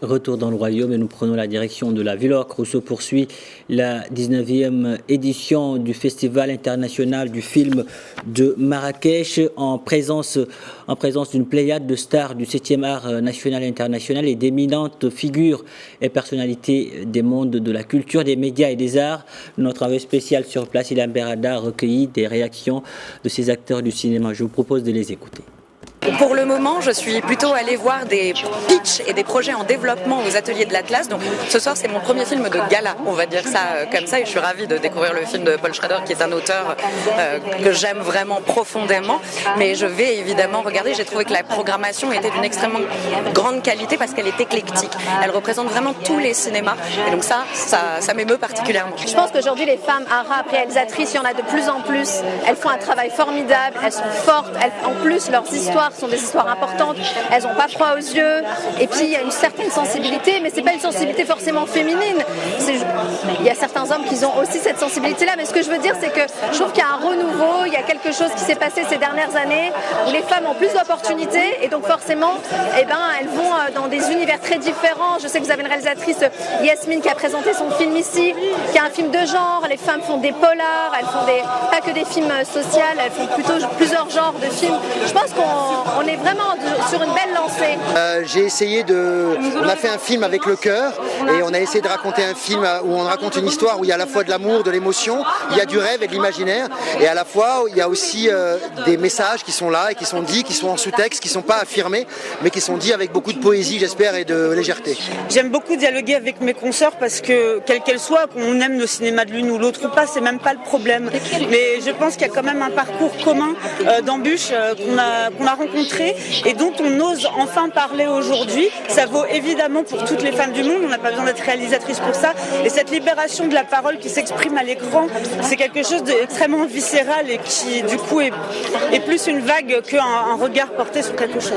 Retour dans le royaume et nous prenons la direction de la Ville-Ocre où se poursuit la 19e édition du Festival international du film de Marrakech en présence d'une pléiade de stars du 7e art national et international et d'éminentes figures et personnalités des mondes de la culture, des médias et des arts. Notre envoyé spécial sur place, Ilan Berada, a recueilli des réactions de ces acteurs du cinéma. Je vous propose de les écouter. Pour le moment, je suis plutôt allée voir des pitchs et des projets en développement aux ateliers de l'Atlas. Donc ce soir, c'est mon premier film de gala, on va dire ça comme ça. Et je suis ravie de découvrir le film de Paul Schrader, qui est un auteur que j'aime vraiment profondément. Mais je vais évidemment regarder. J'ai trouvé que la programmation était d'une extrêmement grande qualité parce qu'elle est éclectique. Elle représente vraiment tous les cinémas. Et donc ça m'émeut particulièrement. Je pense qu'aujourd'hui, les femmes arabes réalisatrices, il y en a de plus en plus. Elles font un travail formidable, elles sont fortes. En plus, leurs histoires sont des histoires importantes, elles n'ont pas froid aux yeux, et puis il y a une certaine sensibilité, mais c'est pas une sensibilité forcément féminine. Il y a certains hommes qui ont aussi cette sensibilité-là, mais ce que je veux dire, c'est que je trouve qu'il y a un renouveau, il y a quelque chose qui s'est passé ces dernières années, où les femmes ont plus d'opportunités, et donc forcément, elles vont dans des univers très différents. Je sais que vous avez une réalisatrice, Yasmine, qui a présenté son film ici, qui a un film de genre. Les femmes font des polars, elles font pas que des films sociaux, elles font plutôt plusieurs genres de films. Je pense qu'on est vraiment sur une belle lancée. On a fait un film avec le cœur et on a essayé de raconter un film où on raconte une histoire où il y a à la fois de l'amour, de l'émotion, il y a du rêve et de l'imaginaire, et à la fois il y a aussi des messages qui sont là et qui sont dits, qui sont en sous-texte, qui ne sont pas affirmés, mais qui sont dits avec beaucoup de poésie, j'espère, et de légèreté. J'aime beaucoup dialoguer avec mes consoeurs parce que, quelle qu'elle soit, qu'on aime le cinéma de l'une ou l'autre ou pas, c'est même pas le problème. Mais je pense qu'il y a quand même un parcours commun d'embûches qu'on a rencontré et dont on ose enfin parler aujourd'hui. Ça vaut évidemment pour toutes les femmes du monde, on n'a pas besoin d'être réalisatrice pour ça. Et cette libération de la parole qui s'exprime à l'écran, c'est quelque chose d'extrêmement viscéral et qui du coup est plus une vague qu'un regard porté sur quelque chose.